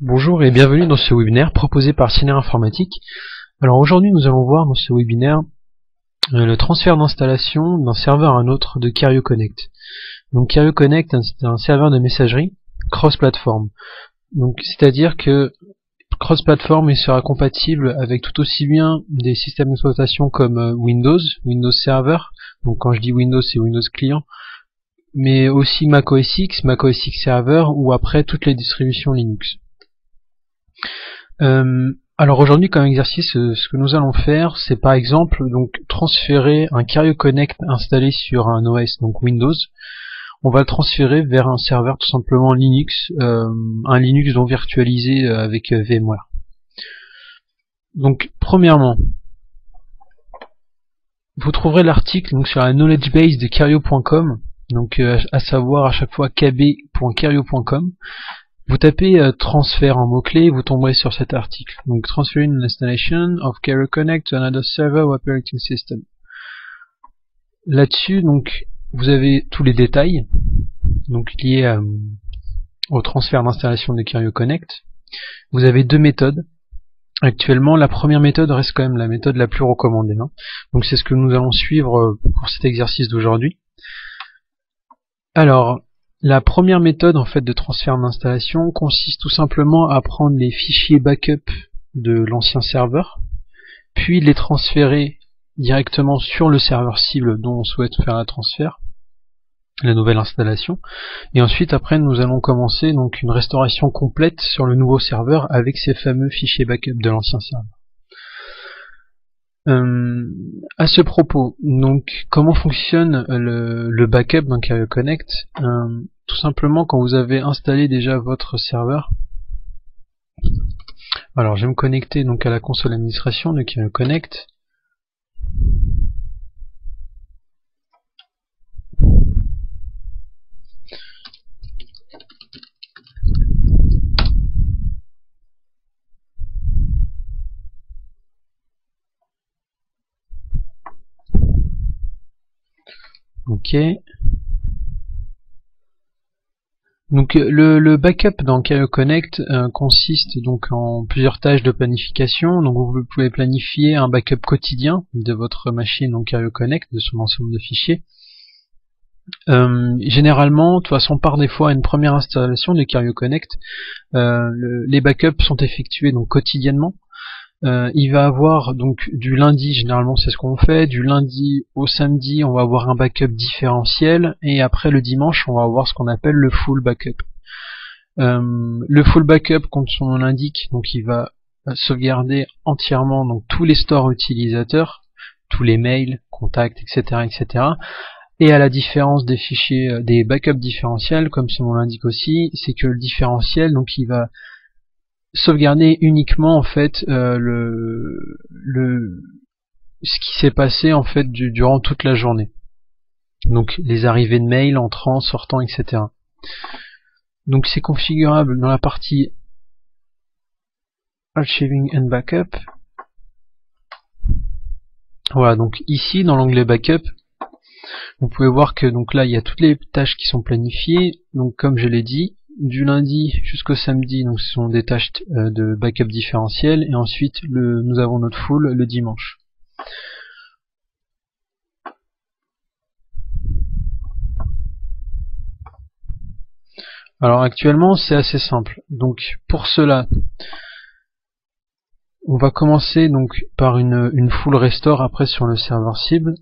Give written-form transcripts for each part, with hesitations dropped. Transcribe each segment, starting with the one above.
Bonjour et bienvenue dans ce webinaire proposé par Ciner Informatique. Alors aujourd'hui nous allons voir dans ce webinaire le transfert d'installation d'un serveur à un autre de Kerio Connect. Donc Kerio Connect c'est un serveur de messagerie cross-platform. Donc c'est-à-dire que cross-platform il sera compatible avec tout aussi bien des systèmes d'exploitation comme Windows Server. Donc quand je dis Windows c'est Windows Client, mais aussi Mac OS X Server ou après toutes les distributions Linux. Alors aujourd'hui comme exercice, ce que nous allons faire, c'est par exemple donc transférer un Kerio Connect installé sur un OS, donc Windows. On va le transférer vers un serveur tout simplement Linux, un Linux donc virtualisé avec VMware. Donc premièrement, vous trouverez l'article donc sur la knowledge base de kerio.com, donc à savoir à chaque fois kb.kerio.com. Vous tapez transfert en mot-clé, vous tomberez sur cet article. Donc transferring an installation of Kerio Connect to another server or operating system. Là-dessus, donc vous avez tous les détails donc liés au transfert d'installation de Kerio Connect. Vous avez deux méthodes. Actuellement, la première méthode reste quand même la méthode la plus recommandée. Donc c'est ce que nous allons suivre pour cet exercice d'aujourd'hui. Alors, la première méthode en fait de transfert d'installation consiste tout simplement à prendre les fichiers backup de l'ancien serveur, puis les transférer directement sur le serveur cible dont on souhaite faire la transfert, la nouvelle installation, et ensuite après nous allons commencer donc une restauration complète sur le nouveau serveur avec ces fameux fichiers backup de l'ancien serveur. À ce propos, donc comment fonctionne le backup dans Kerio Connect? Tout simplement quand vous avez installé déjà votre serveur. Alors je vais me connecter donc à la console d'administration de Kerio Connect. Ok. Donc le backup dans Kerio Connect consiste donc en plusieurs tâches de planification. Donc vous pouvez planifier un backup quotidien de votre machine dans Kerio Connect, de son ensemble de fichiers. Généralement, de toute façon par défaut à une première installation de Kerio Connect, les backups sont effectués donc quotidiennement. Il va avoir donc du lundi, généralement c'est ce qu'on fait, du lundi au samedi on va avoir un backup différentiel, et après le dimanche on va avoir ce qu'on appelle le full backup. Le full backup, comme son nom l'indique, donc il va sauvegarder entièrement donc tous les stores utilisateurs, tous les mails, contacts, etc. Et à la différence des fichiers, des backups différentiels, comme son nom l'indique aussi, c'est que le différentiel donc il va sauvegarder uniquement en fait ce qui s'est passé en fait durant toute la journée. Donc les arrivées de mails, entrants, sortants, etc. Donc c'est configurable dans la partie Archiving and Backup. Voilà, donc ici dans l'onglet Backup, vous pouvez voir que donc là il y a toutes les tâches qui sont planifiées. Donc comme je l'ai dit, du lundi jusqu'au samedi, donc ce sont des tâches de backup différentiel, et ensuite nous avons notre full le dimanche. Alors actuellement c'est assez simple. Donc pour cela, on va commencer donc par une full restore après sur le serveur cible.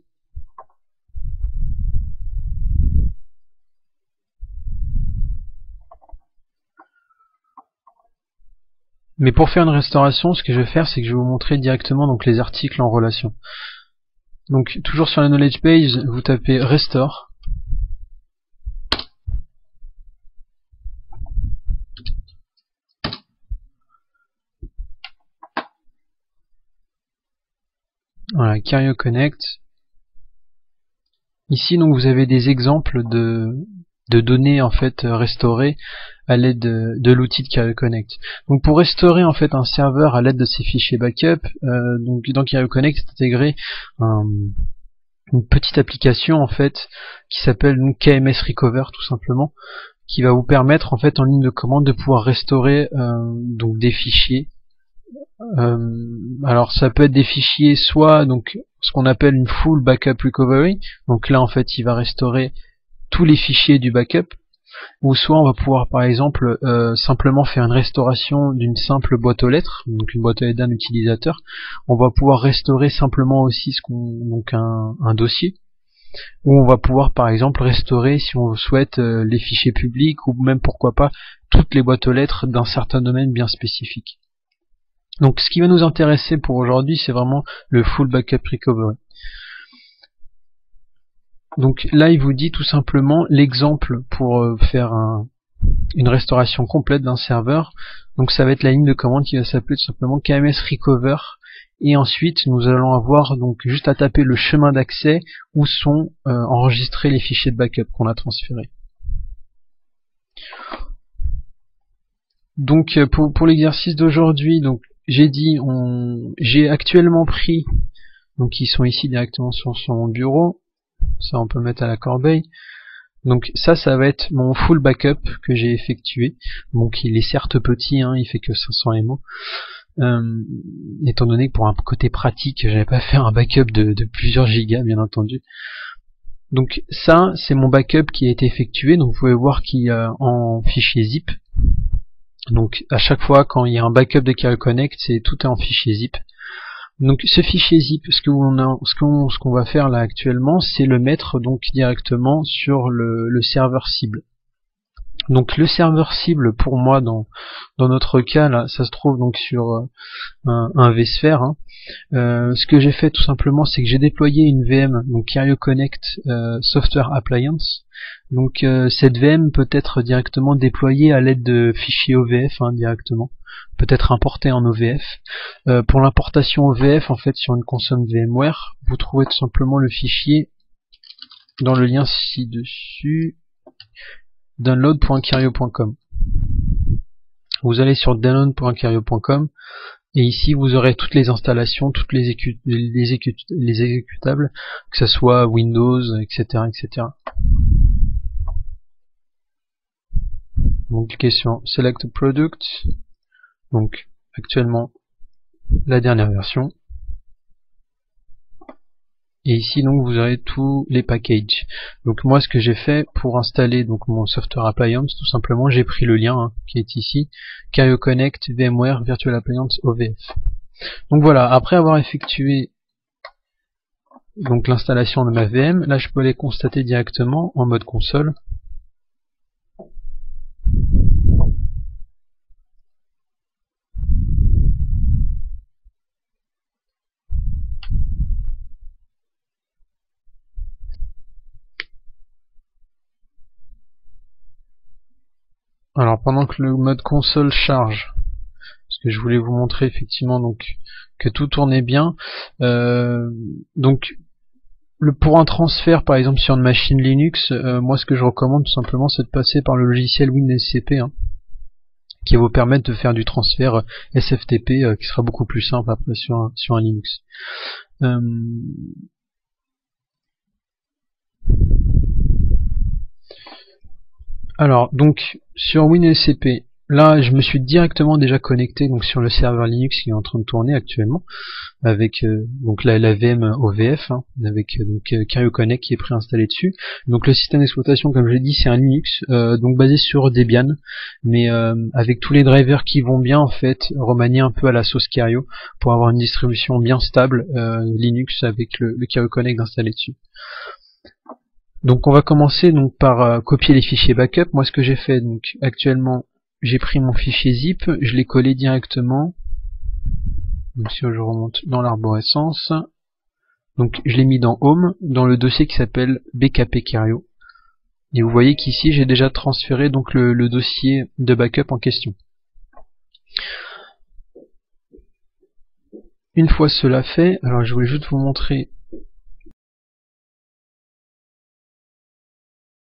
Mais pour faire une restauration, ce que je vais faire, c'est que je vais vous montrer directement donc les articles en relation. Donc toujours sur la knowledge base, vous tapez restore. Voilà, Kerio Connect. Ici donc vous avez des exemples de données en fait restaurées à l'aide de l'outil de Kerio Connect. Donc pour restaurer en fait un serveur à l'aide de ces fichiers backup, donc dans Kerio Connect c'est intégré une petite application en fait qui s'appelle KMS Recover tout simplement, qui va vous permettre en fait en ligne de commande de pouvoir restaurer donc des fichiers. Alors ça peut être des fichiers soit donc ce qu'on appelle une full backup recovery, donc là en fait il va restaurer tous les fichiers du backup, ou soit on va pouvoir par exemple simplement faire une restauration d'une simple boîte aux lettres, donc une boîte aux lettres d'un utilisateur. On va pouvoir restaurer simplement aussi donc un dossier, ou on va pouvoir par exemple restaurer, si on souhaite, les fichiers publics, ou même pourquoi pas toutes les boîtes aux lettres d'un certain domaine bien spécifique. Donc ce qui va nous intéresser pour aujourd'hui, c'est vraiment le full backup recovery. Donc là il vous dit tout simplement l'exemple pour faire une restauration complète d'un serveur. Donc ça va être la ligne de commande qui va s'appeler tout simplement KMS recover, et ensuite nous allons avoir donc juste à taper le chemin d'accès où sont enregistrés les fichiers de backup qu'on a transférés. Donc pour l'exercice d'aujourd'hui, donc j'ai actuellement pris, donc ils sont ici directement sur mon bureau, ça on peut mettre à la corbeille. Donc ça va être mon full backup que j'ai effectué. Donc il est certes petit, hein, il fait que 500 MO. Étant donné que pour un côté pratique, j'avais pas fait un backup de plusieurs gigas, bien entendu. Donc ça, c'est mon backup qui a été effectué. Donc vous pouvez voir qu'il est en fichier zip. Donc à chaque fois quand il y a un backup de KarioConnect, tout est en fichier zip. Donc ce fichier zip, ce qu'on va faire là actuellement, c'est le mettre donc directement sur le serveur cible. Donc le serveur cible pour moi dans notre cas là, ça se trouve donc sur un vSphere. Hein. Ce que j'ai fait tout simplement, c'est que j'ai déployé une VM, donc KarioConnect Software Appliance. Donc cette VM peut être directement déployée à l'aide de fichiers OVF, hein, directement. Peut être importé en OVF. Pour l'importation OVF, en fait, sur une console VMware, vous trouvez tout simplement le fichier dans le lien ci-dessus, download.kario.com. Vous allez sur download.kario.com et ici vous aurez toutes les installations, toutes les exécutables, que ce soit Windows, etc., etc. Donc cliquez sur Select Product. Donc actuellement la dernière version, et ici donc vous aurez tous les packages. Donc moi ce que j'ai fait pour installer donc mon software appliance, tout simplement j'ai pris le lien hein, qui est ici, KarioConnect VMware Virtual Appliance OVF. Donc voilà, après avoir effectué donc l'installation de ma VM, là je peux aller constater directement en mode console. Alors pendant que le mode console charge, parce que je voulais vous montrer effectivement donc que tout tournait bien, donc pour un transfert par exemple sur une machine Linux, moi ce que je recommande tout simplement c'est de passer par le logiciel WinSCP, hein, qui va vous permettre de faire du transfert SFTP qui sera beaucoup plus simple après sur un Linux. Alors donc sur WinSCP, là je me suis directement déjà connecté donc sur le serveur Linux qui est en train de tourner actuellement avec donc la VM OVF, hein, avec donc KarioConnect qui est préinstallé dessus. Donc le système d'exploitation, comme je l'ai dit, c'est un Linux donc basé sur Debian, mais avec tous les drivers qui vont bien en fait, remanier un peu à la sauce Kario pour avoir une distribution bien stable Linux avec le KarioConnect installé dessus. Donc on va commencer donc par copier les fichiers backup. Moi ce que j'ai fait donc actuellement, j'ai pris mon fichier zip, je l'ai collé directement. Donc si je remonte dans l'arborescence, donc je l'ai mis dans Home, dans le dossier qui s'appelle BKP Kario. Et vous voyez qu'ici j'ai déjà transféré donc le dossier de backup en question. Une fois cela fait, alors je voulais juste vous montrer.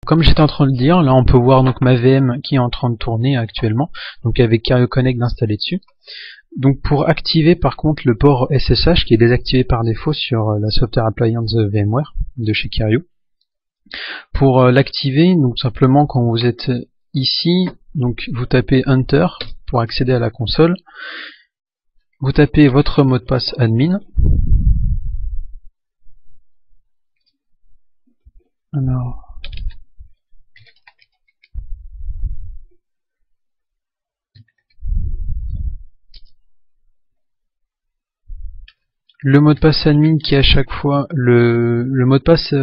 Comme j'étais en train de le dire, là on peut voir donc ma VM qui est en train de tourner actuellement, donc avec KarioConnect installé dessus. Donc pour activer par contre le port SSH qui est désactivé par défaut sur la Software Appliance VMware de chez Kario. Pour l'activer, donc simplement quand vous êtes ici, donc vous tapez Enter pour accéder à la console. Vous tapez votre mot de passe admin. Alors, le mot de passe admin qui est à chaque fois le mot de passe,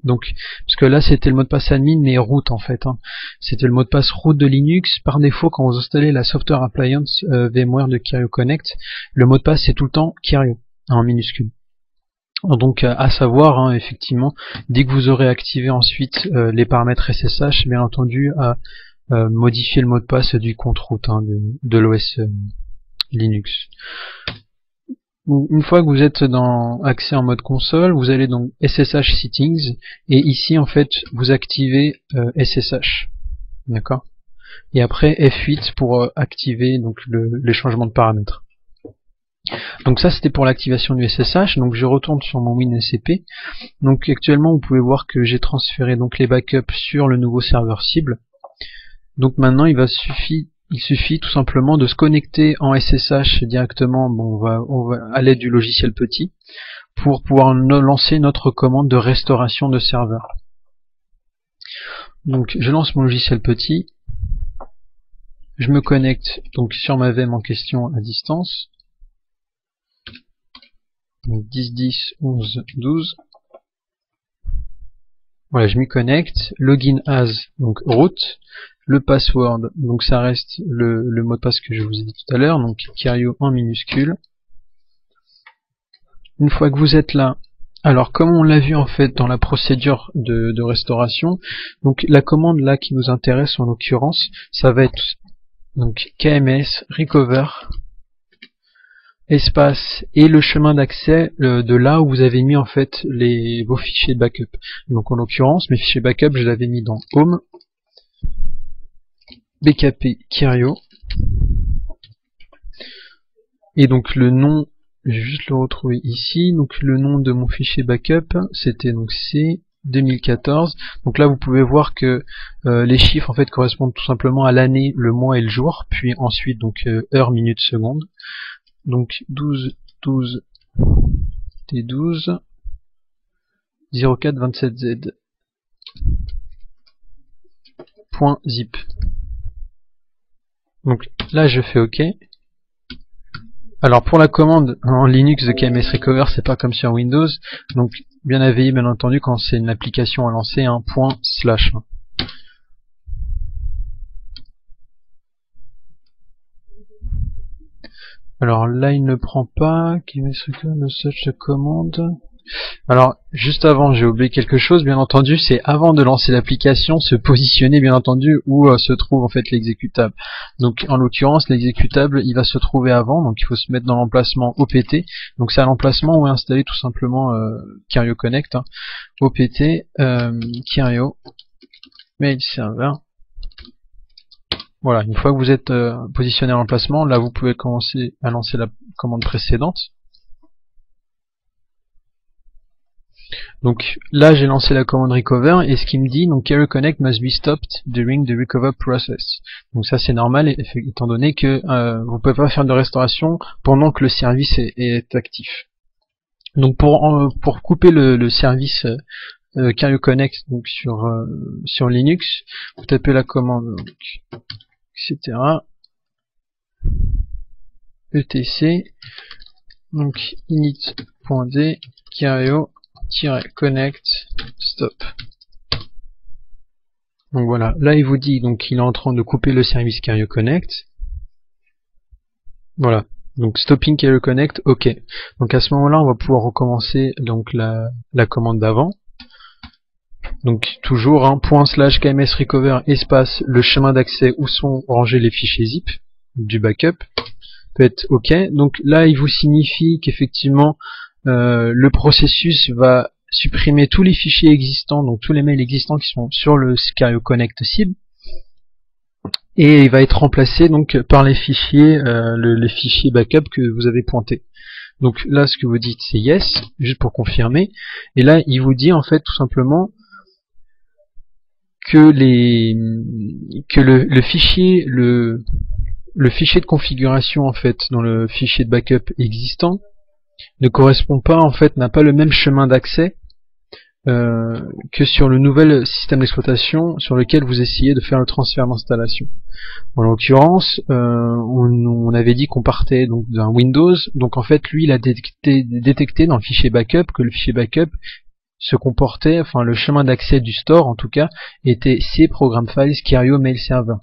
donc parce que là c'était le mot de passe admin mais root en fait, hein. C'était le mot de passe root de Linux. Par défaut, quand vous installez la Software Appliance VMware de Kirio Connect, le mot de passe c'est tout le temps Kirio en minuscule. Donc à savoir, hein, effectivement, dès que vous aurez activé ensuite les paramètres SSH, bien entendu à modifier le mot de passe du compte root, hein, de l'OS Linux. Une fois que vous êtes dans accès en mode console, vous allez dans SSH Settings et ici en fait vous activez SSH, d'accord. Et après F8 pour activer donc les changements de paramètres. Donc ça c'était pour l'activation du SSH. Donc je retourne sur mon WinSCP. Donc actuellement vous pouvez voir que j'ai transféré donc les backups sur le nouveau serveur cible. Donc maintenant il suffit tout simplement de se connecter en SSH directement, on va à l'aide du logiciel petit, pour pouvoir lancer notre commande de restauration de serveur. Donc je lance mon logiciel petit, je me connecte donc sur ma VM en question à distance, donc 10, 10, 11, 12. Voilà, je m'y connecte, login as, donc root, le password, donc ça reste le mot de passe que je vous ai dit tout à l'heure, donc Kirio en minuscule. Une fois que vous êtes là, alors comme on l'a vu en fait dans la procédure de restauration, donc la commande là qui nous intéresse en l'occurrence, ça va être donc KMS recover espace et le chemin d'accès de là où vous avez mis en fait vos fichiers de backup. Donc en l'occurrence mes fichiers backup je l'avais mis dans home bkp Kirio et donc le nom, je vais juste le retrouver ici, donc le nom de mon fichier backup c'était donc C 2014. Donc là vous pouvez voir que les chiffres en fait correspondent tout simplement à l'année, le mois et le jour, puis ensuite donc heure, minute, seconde. Donc 12 12 T12 04 27Z .zip. Donc là je fais OK. Alors pour la commande en Linux de KMS Recover, c'est pas comme sur Windows, donc bien à veiller bien entendu quand c'est une application à lancer, un ./. Alors là il ne prend pas, KMS Recover ne search commande. Alors juste avant j'ai oublié quelque chose, bien entendu, c'est avant de lancer l'application, se positionner bien entendu où se trouve en fait l'exécutable. Donc en l'occurrence l'exécutable il va se trouver avant, donc il faut se mettre dans l'emplacement OPT. Donc c'est à l'emplacement où est installé tout simplement Kirio Connect, hein. OPT Kirio mail server. Voilà, une fois que vous êtes positionné à l'emplacement, là vous pouvez commencer à lancer la commande précédente. Donc là j'ai lancé la commande recover et ce qui me dit donc Kirio Connect must be stopped during the recover process. Donc ça c'est normal étant donné que vous pouvez pas faire de restauration pendant que le service est actif. Donc pour couper le service Kirio Connect donc sur Linux, vous tapez la commande donc, etc. etc donc init.d Kirio-connect stop. Donc voilà, là il vous dit donc il est en train de couper le service Kirio Connect. Voilà, donc stopping Kirio Connect, ok. Donc à ce moment-là on va pouvoir recommencer donc la commande d'avant. Donc toujours un ./ KMS recover espace le chemin d'accès où sont rangés les fichiers zip du backup peut être ok. Donc là il vous signifie qu'effectivement le processus va supprimer tous les fichiers existants, donc tous les mails existants qui sont sur le Kirio Connect cible, et il va être remplacé donc par les fichiers les fichiers backup que vous avez pointés. Donc là ce que vous dites c'est yes, juste pour confirmer, et là il vous dit en fait tout simplement le fichier le fichier de configuration en fait dans le fichier de backup existant ne correspond pas en fait, n'a pas le même chemin d'accès que sur le nouvel système d'exploitation sur lequel vous essayez de faire le transfert d'installation. En l'occurrence, on avait dit qu'on partait donc d'un Windows, donc en fait lui il a détecté dans le fichier backup que le fichier backup se comportait, enfin le chemin d'accès du store en tout cas, était C program files Kirio mail server.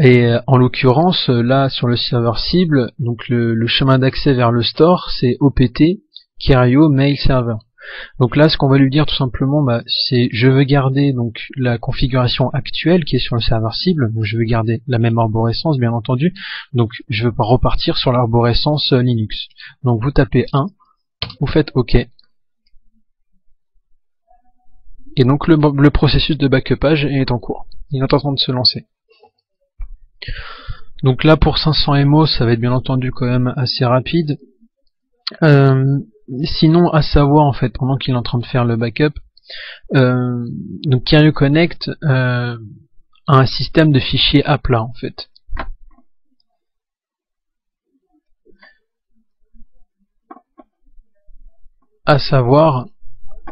Et en l'occurrence, là sur le serveur cible, donc le chemin d'accès vers le store, c'est OPT Kirio mail server. Donc là, ce qu'on va lui dire tout simplement, c'est je veux garder donc la configuration actuelle qui est sur le serveur cible, donc je veux garder la même arborescence bien entendu, donc je veux pas repartir sur l'arborescence Linux. Donc vous tapez 1, vous faites OK, et donc le processus de backupage est en cours, il est en train de se lancer. Donc là pour 500 MO, ça va être bien entendu quand même assez rapide. Sinon, à savoir en fait, pendant qu'il est en train de faire le backup, donc Kirio Connect a un système de fichiers à plat en fait. À savoir,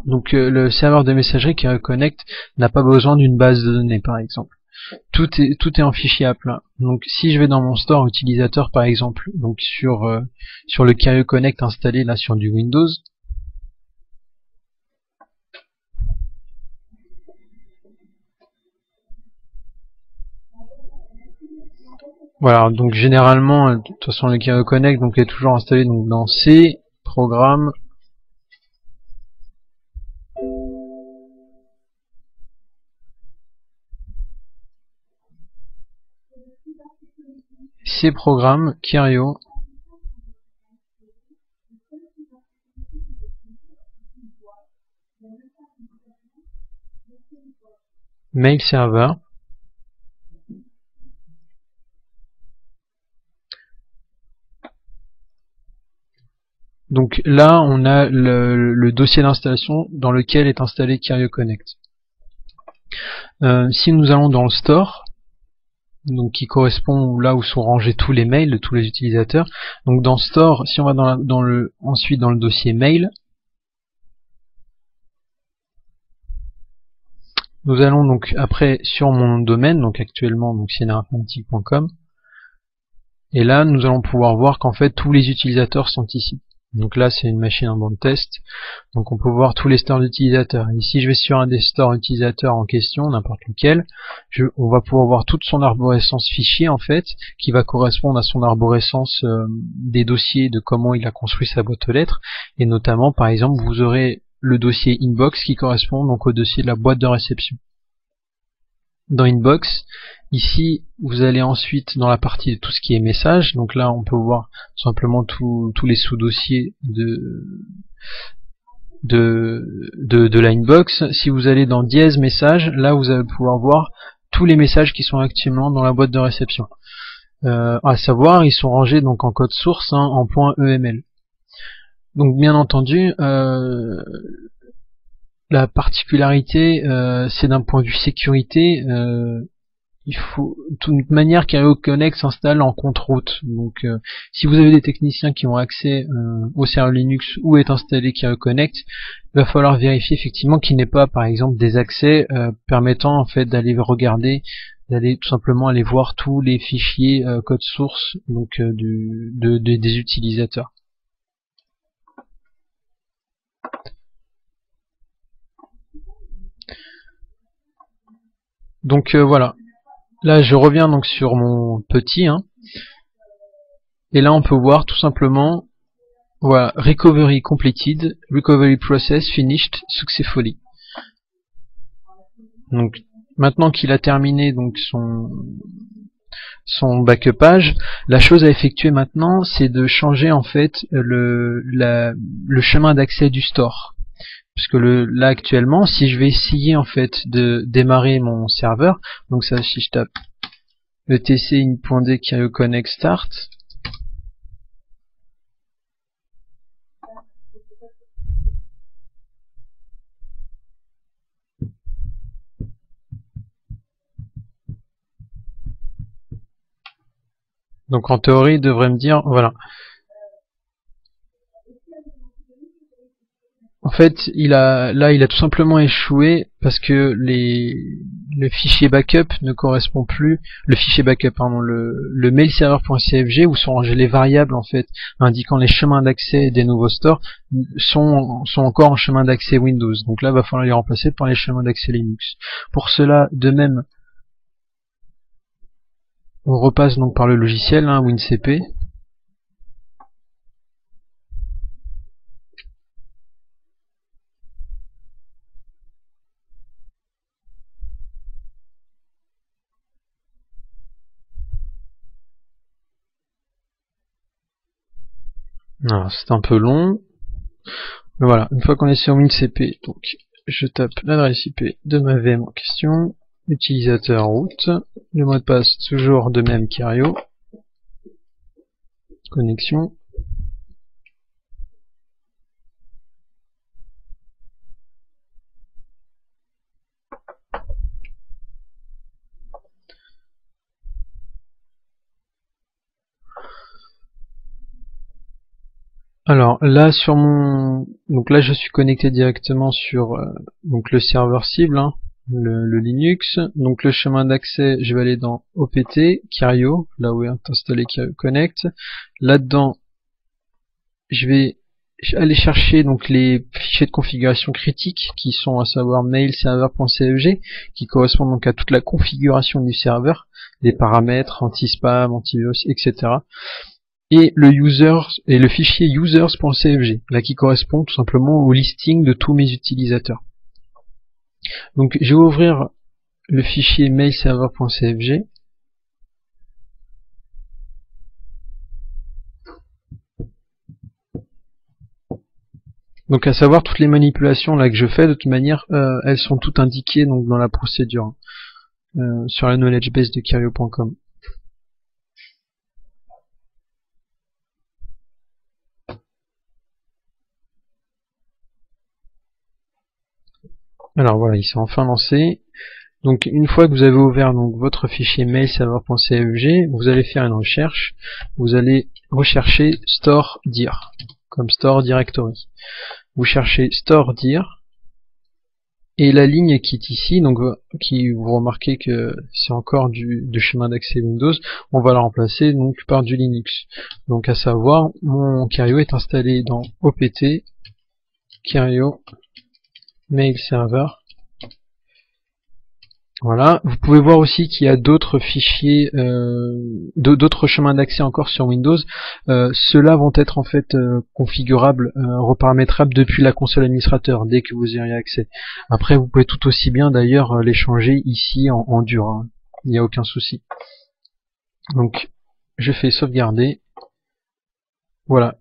donc le serveur de messagerie Kirio Connect n'a pas besoin d'une base de données par exemple. Tout est en fichier à plat. Donc si je vais dans mon store utilisateur par exemple, donc sur le Kirio Connect installé là sur du Windows, voilà, donc généralement, de toute façon le Kirio Connect donc est toujours installé donc dans C programme C programme Kirio mail server. Donc là, on a le dossier d'installation dans lequel est installé Kirio Connect. Si nous allons dans le store, donc qui correspond là où sont rangés tous les mails de tous les utilisateurs, donc dans store, si on va ensuite dans le dossier mail, nous allons donc après sur mon domaine, donc actuellement donc cnrinformatique.com, et là nous allons pouvoir voir qu'en fait tous les utilisateurs sont ici. Donc là c'est une machine en bande test, donc on peut voir tous les stores d'utilisateurs. Ici je vais sur un des stores utilisateurs en question, n'importe lequel, on va pouvoir voir toute son arborescence fichier en fait, qui va correspondre à son arborescence des dossiers de comment il a construit sa boîte aux lettres, et notamment par exemple vous aurez le dossier inbox qui correspond donc au dossier de la boîte de réception. Dans inbox, ici vous allez ensuite dans la partie de tout ce qui est message, donc là on peut voir simplement tous les sous-dossiers de la inbox. Si vous allez dans dièse message, là vous allez pouvoir voir tous les messages qui sont actuellement dans la boîte de réception. À savoir, ils sont rangés donc en code source en .eml. Donc bien entendu, la particularité, c'est d'un point de vue sécurité, il faut de toute manière Kirio Connect s'installe en contre-route. Donc si vous avez des techniciens qui ont accès au serveur Linux où est installé Kirio Connect, il va falloir vérifier effectivement qu'il n'ait pas par exemple des accès permettant en fait d'aller regarder, d'aller tout simplement aller voir tous les fichiers code source donc des utilisateurs. Donc voilà. Là je reviens donc sur mon petit, et là on peut voir tout simplement, voilà, recovery completed, recovery process finished successfully. Donc maintenant qu'il a terminé donc son backupage, la chose à effectuer maintenant c'est de changer en fait le chemin d'accès du store. Parce que là actuellement, si je vais essayer en fait de démarrer mon serveur, donc ça si je tape etc in.d Kirio Connect start, Donc en théorie, il devrait me dire, voilà. En fait, il a tout simplement échoué parce que le fichier backup ne correspond plus, le fichier backup, pardon, le mail server.cfg où sont rangées les variables en fait indiquant les chemins d'accès des nouveaux stores sont encore en chemin d'accès Windows. Donc là, il va falloir les remplacer par les chemins d'accès Linux. Pour cela, de même, on repasse donc par le logiciel, WinCP. Alors, c'est un peu long. Mais voilà, une fois qu'on est sur WinCP, donc je tape l'adresse IP de ma VM en question, utilisateur root, le mot de passe toujours de même Kirio, connexion. Alors là sur donc là je suis connecté directement sur donc le serveur cible, le Linux. Donc le chemin d'accès, je vais aller dans OPT Kirio, là où est installé Kirio Connect. Là-dedans, je vais aller chercher donc les fichiers de configuration critiques qui sont à savoir mail server.cfg qui correspondent donc à toute la configuration du serveur, les paramètres anti-spam, antivirus, etc. Et le fichier users.cfg, là qui correspond tout simplement au listing de tous mes utilisateurs. Donc je vais ouvrir le fichier mailserver.cfg. Donc à savoir toutes les manipulations là que je fais, de toute manière, elles sont toutes indiquées donc dans la procédure sur la knowledge base de Kirio.com. Alors voilà, il s'est enfin lancé. Donc une fois que vous avez ouvert donc votre fichier mailserver.cfg, vous allez faire une recherche. Vous allez rechercher store dir comme store directory. Vous cherchez store dir et la ligne qui est ici, donc qui vous remarquez que c'est encore du chemin d'accès Windows, on va la remplacer donc par du Linux. Donc à savoir, mon Kirio est installé dans OPT Kirio mail server. Voilà, vous pouvez voir aussi qu'il y a d'autres fichiers, d'autres chemins d'accès encore sur Windows. Ceux-là vont être en fait configurables, reparamétrables depuis la console administrateur dès que vous y aurez accès. Après, vous pouvez tout aussi bien d'ailleurs les changer ici en dur. Il n'y a aucun souci. Donc, je fais sauvegarder. Voilà.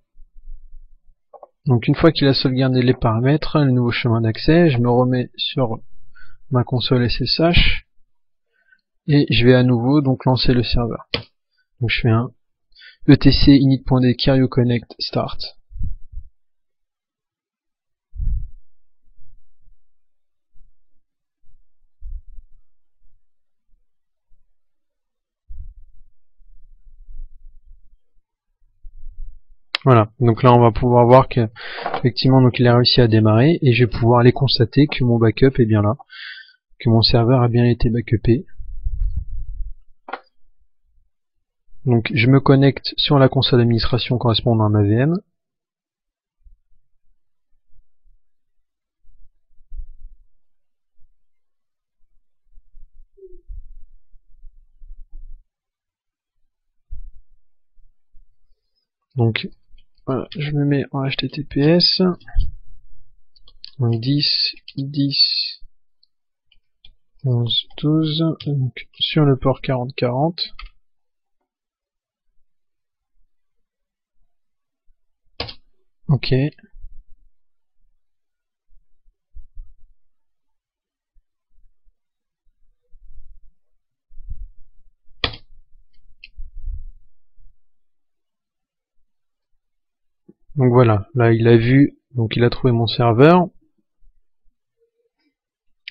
Donc une fois qu'il a sauvegardé les paramètres, le nouveau chemin d'accès, je me remets sur ma console SSH et je vais à nouveau donc lancer le serveur. Donc je fais un etc init.d Kirio Connect start. Voilà, donc là on va pouvoir voir que effectivement donc il a réussi à démarrer et je vais pouvoir aller constater que mon backup est bien là, que mon serveur a bien été backupé. Donc je me connecte sur la console d'administration correspondant à ma VM. Donc voilà, je me mets en HTTPS. Donc 10, 10, 11, 12, donc sur le port 4040. Ok. Donc voilà, là il a vu, donc il a trouvé mon serveur.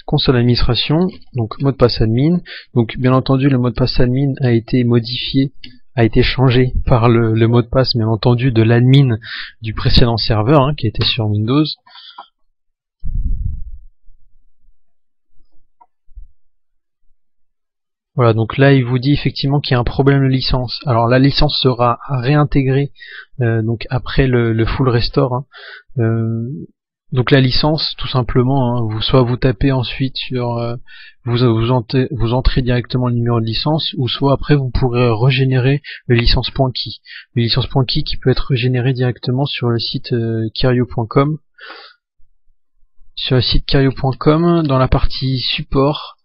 Console d'administration, donc mot de passe admin. Donc bien entendu le mot de passe admin a été modifié a été changé par le mot de passe, bien entendu, de l'admin du précédent serveur, hein, qui était sur Windows. Voilà, donc là il vous dit effectivement qu'il y a un problème de licence. Alors la licence sera réintégrée donc après le full restore, hein. Donc la licence, tout simplement, hein, soit vous tapez ensuite sur vous entrez directement le numéro de licence, ou soit après vous pourrez régénérer le licence.key. Le licence.key qui peut être régénéré directement sur le site Kirio.com. Sur le site Kirio.com, dans la partie support.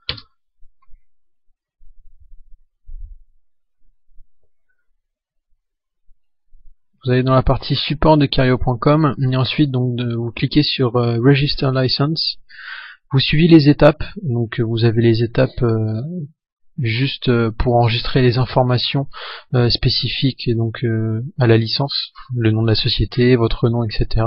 Vous allez dans la partie support de Kirio.com et ensuite donc vous cliquez sur Register License. Vous suivez les étapes, donc vous avez les étapes juste pour enregistrer les informations spécifiques donc à la licence, le nom de la société, votre nom, etc.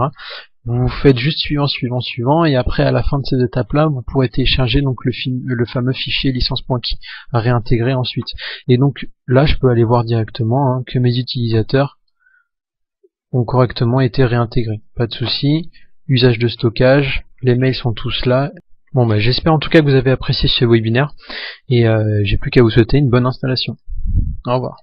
Vous faites juste suivant, et après à la fin de ces étapes-là, vous pourrez télécharger donc le fameux fichier licence.key à réintégrer ensuite. Et donc là, je peux aller voir directement hein, que mes utilisateurs ont correctement été réintégrés. Pas de souci. Usage de stockage, les mails sont tous là. Bon bah j'espère en tout cas que vous avez apprécié ce webinaire et j'ai plus qu'à vous souhaiter une bonne installation. Au revoir.